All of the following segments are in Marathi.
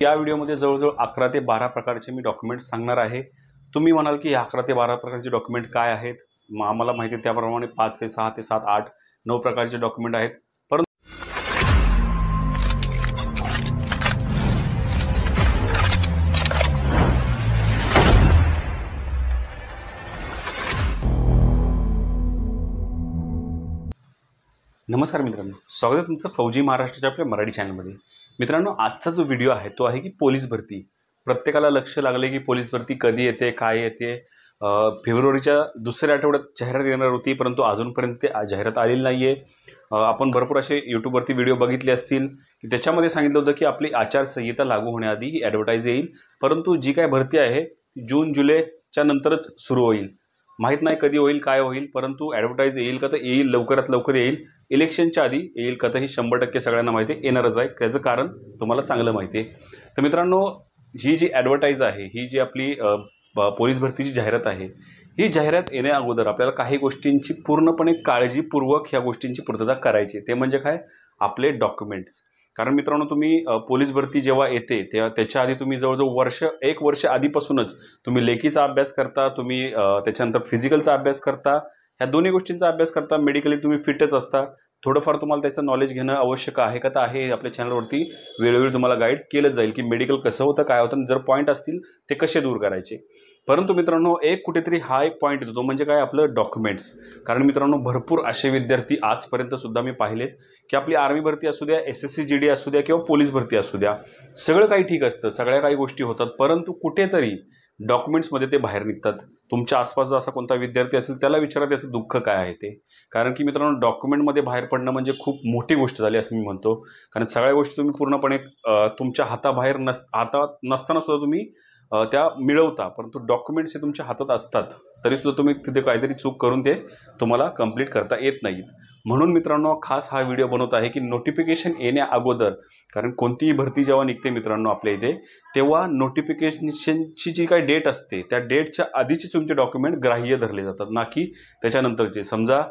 या व्हिडिओमध्ये जवळजवळ 11 ते 12 प्रकारचे मी डॉक्युमेंट्स सांगणार आहे। तुम्ही म्हणाल की 11 ते 12 प्रकारचे डॉक्युमेंट काय आहेत? आम्हाला माहिती आहे त्याप्रमाणे 5 ते 6 ते 7 8 9 प्रकारचे डॉक्युमेंट आहेत। नमस्कार मित्रांनो, स्वागत आहे तुमचं फौजी महाराष्ट्राच्या आपल्या मराठी चॅनलमध्ये। मित्रांनो, आजचा जो व्हिडिओ आहे तो आहे की पोलीस भरती। प्रत्येकाला लक्ष लागले की पोलीस भरती कधी येते, काय येते। फेब्रुवारीच्या दुसऱ्या आठवड्यात जाहिरात येणार होती, परंतु अजूनपर्यंत ते जाहिरात आलेली नाहीये। आपण भरपूर असे यूट्यूबवरती व्हिडिओ बघितले असतील की त्याच्यामध्ये सांगितलं होतं की आपली आचारसंहिता लागू होण्याआधी ही ॲडव्हर्टाइज येईल, परंतु जी काय भरती आहे जून जुलैच्या नंतरच सुरू होईल। माहीत नाही कधी होईल, काय होईल, परंतु ॲडव्हर्टाइज येईल का तर येईल, लवकरात लवकर येईल। इलेक्शनच्या आधी येईल का तर ही 100% सगळ्यांना माहिती आहे, येणारच आहे। त्याचं कारण तुम्हाला चांगलं माहिती आहे। तर मित्रांनो, ही जी ॲडव्हर्टाइज आहे, ही जी आपली पोलीस भरतीची जाहिरात आहे, ही जाहिरात येण्या अगोदर आपल्याला काही गोष्टींची पूर्णपणे काळजीपूर्वक ह्या गोष्टींची पूर्तता करायची। ते म्हणजे काय? आपले डॉक्युमेंट्स। कारण मित्रांनो, तुम्ही पोलीस भरती जेव्हा येते तेव्हा त्याच्या आधी तुम्ही जवळजवळ 1 वर्ष आधीपासूनच तुम्ही लेखीचा अभ्यास करता, तुम्ही त्याच्यानंतर फिजिकलचा अभ्यास करता, ह्या दोन्ही गोष्टींचा अभ्यास करता। मेडिकली तुम्ही फिटच असता। थोडंफार तुम्हाला त्याचं नॉलेज घेणं आवश्यक आहे का तर आहे। आपल्या चॅनलवरती वेळोवेळी तुम्हाला गाईड केलं जाईल की मेडिकल कसं होतं, काय होतं, जर पॉईंट असतील ते कसे दूर करायचे। परंतु मित्रांनो, कुठेतरी हा एक पॉईंट येतो, म्हणजे काय? आपलं डॉक्युमेंट्स। कारण मित्रांनो, भरपूर असे विद्यार्थी आजपर्यंत सुद्धा मी पाहिलेत की आपली आर्मी भरती असू द्या, SSC GD असू द्या किंवा पोलीस भरती असू द्या, सगळं काही ठीक असतं, सगळ्या काही गोष्टी होतात, परंतु कुठेतरी डॉक्युमेंट्समध्ये ते बाहेर निघतात। तुमच्या आसपास असा कोणता विद्यार्थी असेल त्याला विचारा त्याचं दुःख काय आहे ते। कारण की मित्रांनो, डॉक्युमेंटमध्ये बाहेर पडणं म्हणजे खूप मोठी गोष्ट झाली असं मी म्हणतो। कारण सगळ्या गोष्टी तुम्ही पूर्णपणे तुमच्या हाताबाहेर हातात नसताना सुद्धा तुम्ही त्या मिळवता, परंतु डॉक्युमेंट्स हे तुमच्या हातात असतात तरीसुद्धा तुम्ही तिथे काहीतरी चूक करून ते तुम्हाला कंप्लीट करता येत नाहीत। म्हणून मित्रांनो, खास हा व्हिडिओ बनवत आहे की नोटिफिकेशन येण्या अगोदर, कारण कोणतीही भरती जेव्हा निघते मित्रांनो आपल्या इथे, तेव्हा नोटिफिकेशनची जी काही डेट असते त्या डेटच्या आधीचे तुमचे डॉक्युमेंट ग्राह्य धरले जातात, ना की त्याच्यानंतरचे। समजा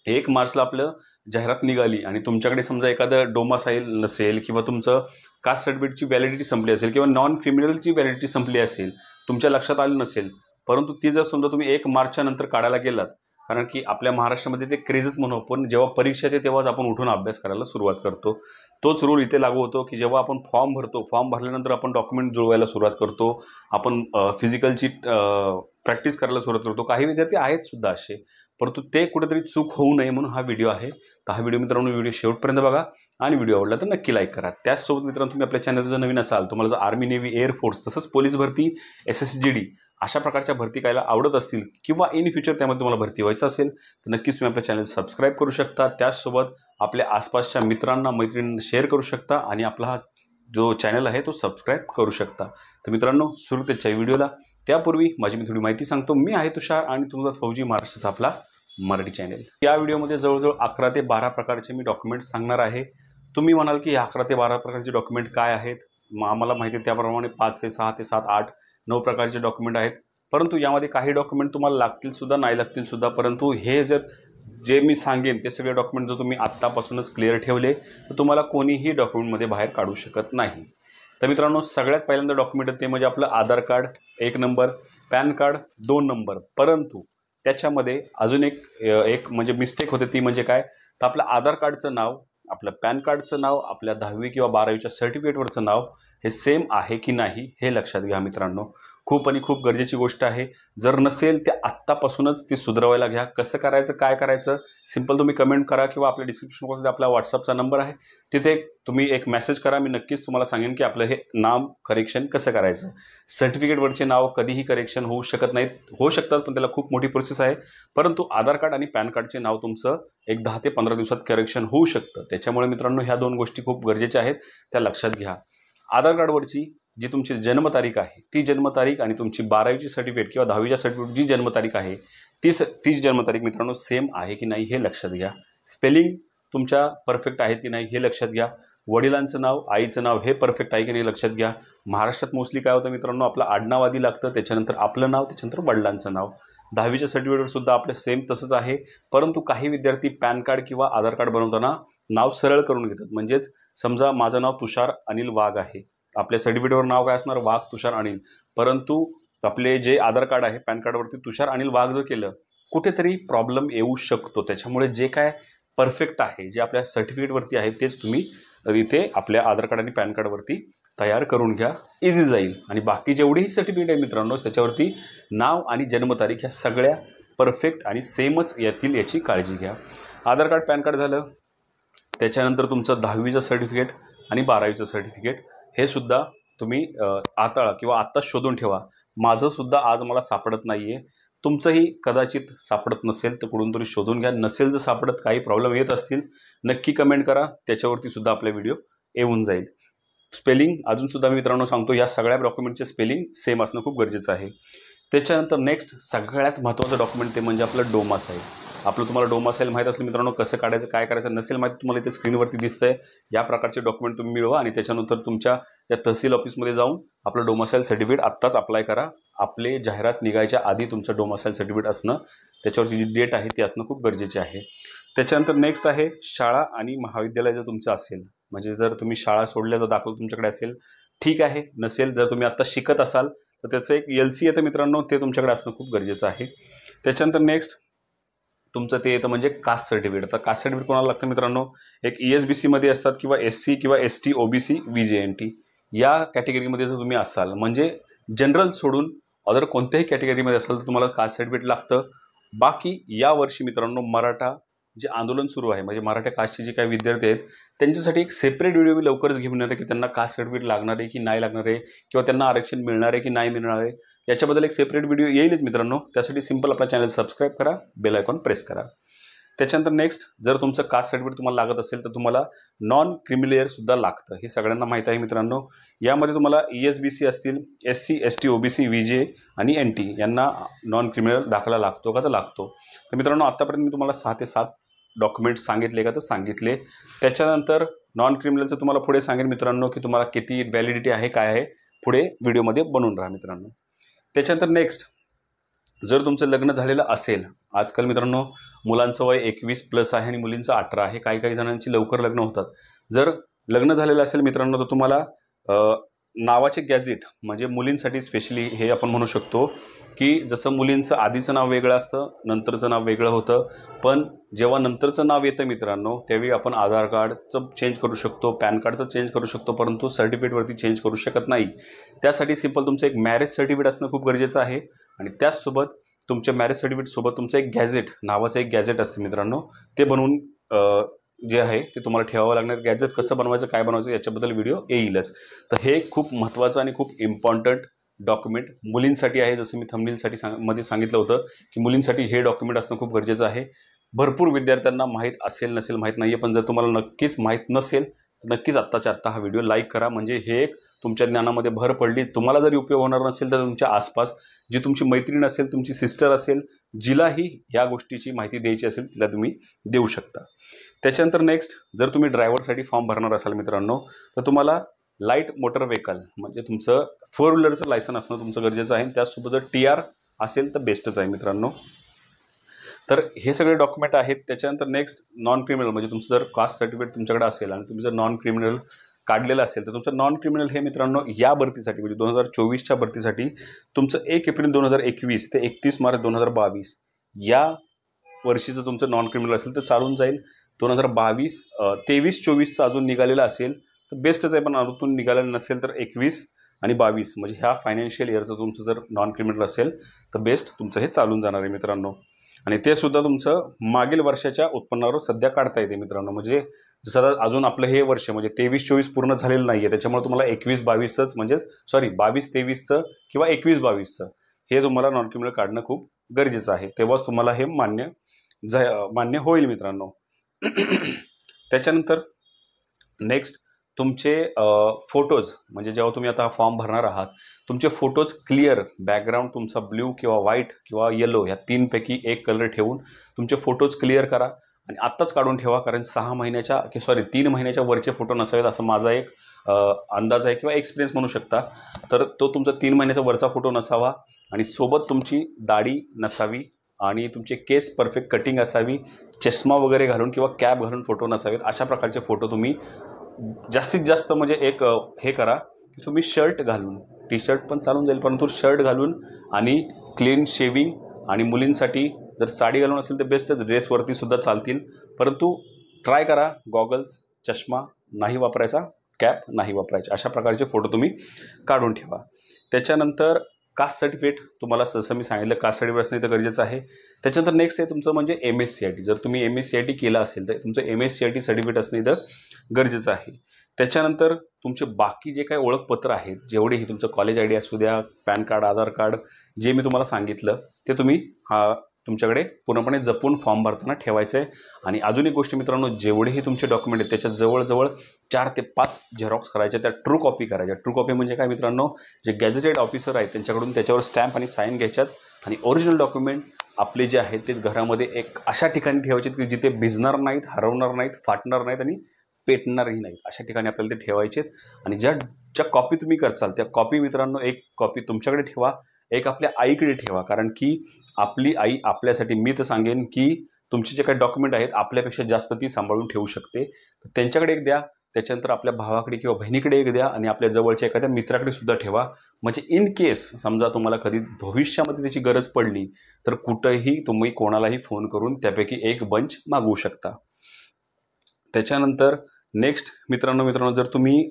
1 मार्चला आपलं जाहिरात निघाली आणि तुमच्याकडे समजा एखादं डोमासाईल नसेल किंवा तुमचं कास्ट सर्टिफिकेटची व्हॅलिडिटी संपली असेल किंवा नॉन क्रिमिनलची व्हॅलिडिटी संपली असेल, तुमच्या लक्षात आलं नसेल, परंतु ती जर समजा तुम्ही 1 मार्चच्या नंतर काढायला गेलात, कारण की आपल्या महाराष्ट्रामध्ये ते क्रेजच म्हणू आपण, जेव्हा परीक्षा येते तेव्हाच आपण उठून अभ्यास करायला सुरुवात करतो। तोच रूल इथे लागू होतो की जेव्हा आपण फॉर्म भरतो, फॉर्म भरल्यानंतर आपण डॉक्युमेंट जुळवायला सुरुवात करतो, आपण फिजिकलची प्रॅक्टिस करायला सुरुवात करतो। काही विद्यार्थी आहेत सुद्धा असे, परंतु ते कुठेतरी चूक होऊ नये म्हणून हा व्हिडिओ आहे। तर हा व्हिडिओ मित्रांनो, व्हिडिओ शेवटपर्यंत बघा आणि व्हिडिओ आवडला तर नक्की लाईक करा। त्याचसोबत मित्रांनो, तुम्ही आपल्या चॅनलवर जर नवीन असाल, तुम्हाला जर आर्मी, नेव्ही, एअरफोर्स तसंच पोलीस भरती, SSC GD अशा प्रकारच्या भरती करायला आवडत असतील किंवा इन फ्युचर त्यामध्ये तुम्हाला भरती व्हायचं असेल तर नक्कीच तुम्ही आपल्या चॅनल सबस्क्राईब करू शकता। त्याचसोबत आपल्या आसपासच्या मित्रांना, मैत्रिणींना शेअर करू शकता आणि आपला हा जो चॅनल आहे तो सबस्क्राईब करू शकता। तर मित्रांनो, सुरू त्याच्या व्हिडिओला। त्यापूर्वी माझी मी थोडी माहिती सांगतो। मी आहे तुषार आणि तुमचा फौजी महाराष्ट्राचा आपला मराठी चॅनल। या व्हिडिओमध्ये जवळजवळ 11 ते 12 प्रकारचे मी डॉक्युमेंट्स सांगणार आहे। तुम्ही म्हणाल की 11 ते 12 प्रकारचे डॉक्युमेंट काय आहेत? आम्हाला माहिती आहे त्याप्रमाणे 5 ते 6 ते 7 8 9 प्रकारचे डॉक्युमेंट आहेत, परंतु यामध्ये काही डॉक्युमेंट तुम्हाला लागतील सुद्धा, नाही लागतील सुद्धा। परंतु हे जे मी सांगेन ते सगळे डॉक्युमेंट जर तुम्ही आत्तापासूनच क्लिअर ठेवले तर तुम्हाला कोणीही डॉक्युमेंटमध्ये बाहेर काढू शकत नाही। तर मित्रांनो, सगळ्यात पहिल्यांदा डॉक्युमेंट ते म्हणजे आपलं Aadhaar card 1 number, PAN card 2 number. परंतु त्याच्यामध्ये अजून एक म्हणजे मिस्टेक होते, ती म्हणजे काय? तर आपलं आधार कार्डचं नाव, आपलं पॅन कार्डचं नाव, आपल्या 10वी किंवा 12वीच्या सर्टिफिकेटवरचं नाव हे सेम आहे की नाही हे लक्षात घ्या मित्रांनो। खूप आणि खूप गरजेची गोष्ट आहे। जर नसेल ते आत्तापासूनच ती सुधारायला घ्या। कसं करायचं, काय करायचं? सिंपल तुम्ही कमेंट करा किंवा आपल्या डिस्क्रिप्शन बॉक्समध्ये आपला व्हॉट्सअपचा नंबर आहे, तिथे तुम्ही एक मेसेज करा। मी नक्कीच तुम्हाला सांगेन की आपलं हे नाव करेक्शन कसं करायचं। सर्टिफिकेटवरचे नाव कधीही करेक्शन होऊ शकत नाहीत, होऊ शकतात पण त्याला खूप मोठी प्रोसेस आहे, परंतु आधार कार्ड आणि पॅन कार्डचे नाव तुमचं एक 10 ते 15 दिवसात करेक्शन होऊ शकतं। त्याच्यामुळे मित्रांनो, ह्या 2 गोष्टी खूप गरजेच्या आहेत, त्या लक्षात घ्या। आधार कार्डवरची जी तुमची जन्मतारीख आहे, ती जन्मतारीख आणि तुमची 12वीची सर्टिफिकेट किंवा 10वीच्या सर्टिफिकेट जी जन्मतारीख आहे ती जन्मतारीख मित्रांनो सेम आहे की नाही हे लक्षात घ्या। स्पेलिंग तुमच्या परफेक्ट आहेत की नाही हे लक्षात घ्या। वडिलांचं नाव, आईचं नाव हे परफेक्ट आहे की नाही लक्षात घ्या। महाराष्ट्रात मोस्टली काय होतं मित्रांनो, आपलं आडनाव आधी लागतं, त्याच्यानंतर आपलं नाव, त्याच्यानंतर वडिलांचं नाव। 10वीच्या सर्टिफिकेटवर सुद्धा आपलं सेम तसंच आहे, परंतु काही विद्यार्थी पॅन कार्ड किंवा आधार कार्ड बनवताना नाव सरळ करून घेतात। म्हणजेच समजा माझं नाव तुषार अनिल वाघ आहे, आपल्या सर्टिफिकेटवर नाव काय असणार, वाघ तुषार अनिल, परंतु आपले जे आधार कार्ड आहे पॅन कार्डवरती तुषार अनिल वाघ जर केलं कुठेतरी प्रॉब्लेम येऊ शकतो. त्याच्यामुळे जे काय परफेक्ट आहे जे आपल्या सर्टिफिकेटवरती आहे तेच तुम्ही इथे आपल्या आधार कार्ड आणि पॅन कार्डवरती तयार करून घ्या, इझी जाईल. आणि बाकी जेवढीही सर्टिफिकेट आहे मित्रांनो त्याच्यावरती नाव आणि जन्मतारीख ह्या सगळ्या परफेक्ट आणि सेमच येतील याची काळजी घ्या. आधार कार्ड पॅन कार्ड झालं, त्याच्यानंतर तुमचं 10वीचं सर्टिफिकेट आणि 12वीचं सर्टिफिकेट हे सुद्धा तुम्ही आता किंवा आत्ताच शोधून ठेवा. माझं सुद्धा आज मला सापडत नाही आहे, तुमचंही कदाचित सापडत नसेल तर कुठून तरी शोधून घ्या. नसेल जर सापडत, काही प्रॉब्लेम येत असतील नक्की कमेंट करा, त्याच्यावरती सुद्धा आपला व्हिडिओ येऊन जाईल. स्पेलिंग अजूनसुद्धा मी मित्रांनो सांगतो, या सगळ्या डॉक्युमेंटचे स्पेलिंग सेम असणं खूप गरजेचं आहे. त्याच्यानंतर नेक्स्ट सगळ्यात महत्त्वाचं डॉक्युमेंट ते म्हणजे आपलं डोमासाईल. आपलं तुम्हाला डोमासाईल माहीत असेल मित्रांनो, कसं काढायचं काय करायचं, नसेल माहिती तुम्हाला इथे स्क्रीनवरती दिसतंय, या प्रकारचे डॉक्युमेंट तुम्ही मिळवा आणि त्याच्यानंतर तुमच्या या तहसील ऑफिसमध्ये जाऊन आपलं डोमासाईल सर्टिफिकेट आत्ताच अप्लाय करा. आपले जाहिरात निघायच्या आधी तुमचं डोमासाईल सर्टिफिकेट असणं, त्याच्यावरती जी डेट आहे ती असणं खूप गरजेचे आहे. त्याच्यानंतर नेक्स्ट आहे शाळा आणि महाविद्यालय जर तुमचं असेल, म्हणजे जर तुम्ही शाळा सोडल्याचा दाखला तुमच्याकडे असेल ठीक आहे, नसेल जर तुम्ही आत्ता शिकत असाल तर त्याचं एक LC येतं मित्रांनो, ते तुमच्याकडे असणं खूप गरजेचं आहे. त्याच्यानंतर नेक्स्ट तुमचं ते येतं म्हणजे कास्ट सर्टिफिकेट. आता कास्ट सर्टिफिकेट कोणाला लागतं मित्रांनो, एक ESBC मध्ये असतात किंवा SC किंवा ST OBC VJNT या कॅटेगरीमध्ये जर तुम्ही असाल, म्हणजे जनरल सोडून अदर कोणत्याही कॅटेगरीमध्ये असाल तर तुम्हाला कास्ट सर्टिफिकेट लागतं. बाकी यावर्षी मित्रांनो मराठा जे आंदोलन सुरू आहे, म्हणजे मराठा कास्टचे जे काही विद्यार्थी आहेत त्यांच्यासाठी एक सेपरेट व्हिडिओ मी लवकरच घेऊन येणार आहे की त्यांना कास्ट सर्टिफिकेट लागणार आहे की नाही लागणार आहे, किंवा त्यांना आरक्षण मिळणार आहे की नाही मिळणार आहे, याच्याबद्दल एक सेपरेट व्हिडिओ येईलच मित्रांनो. त्यासाठी सिंपल आपला चॅनल सबस्क्राईब करा, बेल आयकॉन प्रेस करा. त्याच्यानंतर नेक्स्ट जर तुमचं कास्ट सर्टिफिकेट तुम्हाला लागत असेल तर तुम्हाला नॉन क्रिमिलेअर सुद्धा लागतं, हे सगळ्यांना माहीत आहे मित्रांनो. यामध्ये तुम्हाला ESBC असतील, SC ST OBC VJ आणि NT यांना नॉन क्रिमिनल दाखला लागतो का, तर लागतो. तर मित्रांनो आत्तापर्यंत मी तुम्हाला 6 ते 7 डॉक्युमेंट्स सांगितले का, तर सांगितले. त्याच्यानंतर नॉन क्रिमिनलचं तुम्हाला पुढे सांगेन मित्रांनो की तुम्हाला किती व्हॅलिडिटी आहे काय आहे, पुढे व्हिडिओमध्ये बनवून राहा मित्रांनो. त्याच्यानंतर नेक्स्ट जर तुमचं लग्न झालेलं असेल, आजकाल मित्रांनो मुलांचं वय 21+ आहे आणि मुलींचं 18 आहे, काही जणांची लवकर लग्न होतात. जर लग्न झालेलं असेल मित्रांनो तर तुम्हाला नावाचे गॅझेट, म्हणजे मुलींसाठी स्पेशली हे आपण म्हणू शकतो की जसं मुलींचं आधीचं नाव वेगळं असतं, नंतरचं नाव वेगळं होतं, पण जेव्हा नंतरचं नाव येतं मित्रांनो त्यावेळी आपण आधार कार्डचं चेंज करू शकतो, पॅन कार्डचं चेंज करू शकतो, परंतु सर्टिफिकेटवरती चेंज करू शकत नाही. त्यासाठी सिंपल तुमचं एक मॅरेज सर्टिफिकेट असणं खूप गरजेचं आहे. आणि त्याचसोबत तुमच्या मॅरेज सर्टिफिकेटसोबत तुमचं एक गॅझेट नावाचं एक गॅझेट असतं मित्रांनो, ते बनवून जे आहे ते तुम्हाला ठेवावं लागणार. गॅझेट कसं बनवायचं काय बनवायचं याच्याबद्दल व्हिडिओ येईलच. तर हे खूप महत्त्वाचं आणि खूप इम्पॉर्टंट डॉक्युमेंट मुलींसाठी आहे. जसं मी थंबनेलसाठी मध्ये सांगितलं होतं की मुलींसाठी हे डॉक्युमेंट असणं खूप गरजेचं आहे. भरपूर विद्यार्थ्यांना माहीत असेल नसेल माहीत नाही आहे, पण जर तुम्हाला नक्कीच माहीत नसेल तर नक्कीच आत्ताच्या आत्ता हा व्हिडिओ लाईक करा, म्हणजे हे एक तुमच्या ज्ञानामध्ये भर पडली. तुम्हाला जरी उपयोग होणार नसेल तर तुमच्या आसपास जी तुमची मैत्रीण असेल, तुमची सिस्टर असेल, जिलाही या गोष्टीची माहिती द्यायची असेल तिला तुम्ही देऊ शकता. त्याच्यानंतर नेक्स्ट जर तुम्ही ड्रायव्हरसाठी फॉर्म भरणार असाल मित्रांनो तर तुम्हाला लाईट मोटर व्हेकल म्हणजे तुमचं 4 व्हीलरचं लायसन असणं तुमचं गरजेचं आहे. त्याचसोबत जर TR असेल तर बेस्टच आहे मित्रांनो. तर हे सगळे डॉक्युमेंट आहेत. त्याच्यानंतर नेक्स्ट नॉन क्रिमिनल, म्हणजे तुमचं जर कास्ट सर्टिफिकेट तुमच्याकडे असेल आणि तुम्ही जर नॉन क्रिमिनल काढलेलं असेल तर तुमचं नॉन क्रिमिनल हे मित्रांनो या भरतीसाठी म्हणजे 2024च्या भरतीसाठी तुमचं 1 एप्रिल 2021 ते 31 मार्च 2022 या वर्षीचं तुमचं नॉन क्रिमिनल असेल तर चालून जाईल. 2022 23-24चं अजून निघालेलं असेल तर बेस्टच आहे, पण अजून निघालेलं नसेल तर 21 आणि 22 म्हणजे ह्या फायनान्शियल इयरचं तुमचं जर नॉन क्रिमिनल असेल तर बेस्ट तुमचं हे चालून जाणार आहे मित्रांनो. आणि ते सुद्धा तुमचं मागील वर्षाच्या उत्पन्नावर सध्या काढता येते मित्रांनो. म्हणजे जसं अजून आपलं हे वर्ष म्हणजे 23-24 पूर्ण झालेलं नाही आहे, त्याच्यामुळे तुम्हाला 21-22चंच म्हणजे 22-23चं किंवा 21-22चं हे तुम्हाला नॉन क्रिमिनल काढणं खूप गरजेचं आहे, तेव्हाच तुम्हाला हे मान्य होईल मित्रांनो. त्याच्यानंतर नेक्स्ट तुमचे फोटोज, म्हणजे जेव्हा तुम्ही आता हा फॉर्म भरणार आहात तुमचे फोटोज क्लिअर, बॅकग्राऊंड तुमचा ब्ल्यू किंवा व्हाईट किंवा येलो ह्या 3 पैकी एक कलर ठेवून तुमचे फोटोज क्लिअर करा आणि आत्ताच काढून ठेवा, कारण 3 महिन्याच्या वरचे फोटो नसावेत असं माझा एक अंदाज आहे किंवा एक्सपिरियन्स म्हणू शकता. तर तो तुमचा 3 महिन्याचा वरचा फोटो नसावा आणि सोबत तुमची दाढी नसावी आणि तुमचे केस परफेक्ट कटिंग असावी, चष्मा वगैरे घालून किंवा कॅप घालून फोटो नसावेत. अशा प्रकारचे फोटो तुम्ही जास्तीत जास्त म्हणजे एक हे करा की की तुम्ही शर्ट घालून, टी शर्ट पण चालून जाईल परंतु शर्ट घालून आणि क्लीन शेविंग, आणि मुलींसाठी जर साडी घालून असेल तर बेस्टच, ड्रेसवरती सुद्धा चालतील, परंतु ट्राय करा गॉगल्स, चष्मा नाही वापरायचा, कॅप नाही वापरायचा, अशा प्रकारचे फोटो तुम्ही काढून ठेवा. त्याच्यानंतर कास्ट सर्टिफिकेट, तुम्हाला जसं मी सांगितलं कास्ट सर्टिफिकेट असणं इथं गरजेचं आहे. त्याच्यानंतर नेक्स्ट आहे तुमचं म्हणजे MSCIT. जर तुम्ही MSCIT केलं असेल तर तुमचं MSCIT सर्टिफिकेट असणं इथं गरजेचं आहे. त्याच्यानंतर तुमचे बाकी जे काही ओळखपत्र आहेत, जेवढेही तुमचं कॉलेज ID असू द्या, पॅन कार्ड, आधार कार्ड, जे मी तुम्हाला सांगितलं ते तुम्ही तुमच्याकडे पूर्णपणे जपून फॉर्म भरताना ठेवायचं आहे. आणि अजून एक गोष्ट मित्रांनो, जेवढेही तुमचे डॉक्युमेंट आहेत त्याच्या जवळजवळ 4 ते 5 झेरॉक्स करायच्या, त्या ट्रू कॉपी करायच्या. ट्रू कॉपी म्हणजे काय मित्रांनो, जे गॅजेटेड ऑफिसर आहेत त्यांच्याकडून त्याच्यावर स्टॅम्प आणि साईन घ्यायच्यात. आणि ओरिजिनल डॉक्युमेंट आपले जे आहेत ते घरामध्ये एक अशा ठिकाणी ठेवायचे की जिथे भिजणार नाहीत, हरवणार नाहीत, फाटणार नाहीत आणि पेटणारही नाही, अशा ठिकाणी आपल्याला ते ठेवायचे. आणि ज्या कॉपी तुम्ही करचाल त्या कॉपी मित्रांनो, एक कॉपी तुमच्याकडे ठेवा, एक आपल्या आईकडे ठेवा. कारण की आपली आई आपल्यासाठी, मी तर सांगेन की तुमचे जे काही डॉक्युमेंट आहेत आपल्यापेक्षा जास्त ती सांभाळून ठेवू शकते. तर त्यांच्याकडे एक द्या, त्याच्यानंतर आपल्या भावाकडे किंवा बहिणीकडे एक द्या, आणि आपल्या जवळच्या एखाद्या मित्राकडे सुद्धा ठेवा. म्हणजे इन केस समजा तुम्हाला कधी भविष्यामध्ये त्याची गरज पडली तर कुठंही तुम्ही कोणालाही फोन करून त्यापैकी एक बंच मागवू शकता. त्याच्यानंतर नेक्स्ट मित्रांनो, जर तुम्ही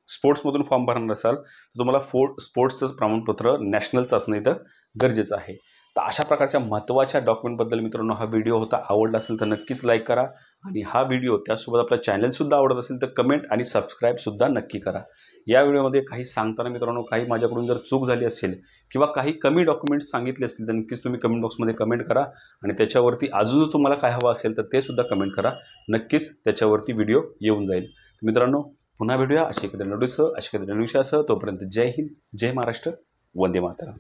स्पोर्ट्समधून फॉर्म भरणार असाल तर तुम्हाला स्पोर्ट्सचं प्रमाणपत्र नॅशनलचं असणं इथं गरजेचं आहे. तर अशा प्रकारच्या महत्त्वाच्या डॉक्युमेंटबद्दल मित्रांनो हा व्हिडिओ होता. आवडला असेल तर नक्कीच लाईक करा, आणि हा व्हिडिओ त्यासोबत आपला चॅनलसुद्धा आवडत असेल तर कमेंट आणि सबस्क्राईबसुद्धा नक्की करा. या व्हिडिओमध्ये काही सांगताना मित्रांनो काही माझ्याकडून जर चूक झाली असेल किंवा काही कमी डॉक्युमेंट्स सांगितले असतील तर नक्कीच तुम्ही कमेंट बॉक्समध्ये कमेंट करा, आणि त्याच्यावरती अजून तुम्हाला काय हवं असेल तर ते सुद्धा कमेंट करा. नक्कीच त्याच्यावरती व्हिडिओ येऊन जाईल. मित्रांनो पुन्हा भेटूया अशा एखाद्या नवीन विषयासह. तोपर्यंत जय हिंद, जय महाराष्ट्र, वंदे मातरम.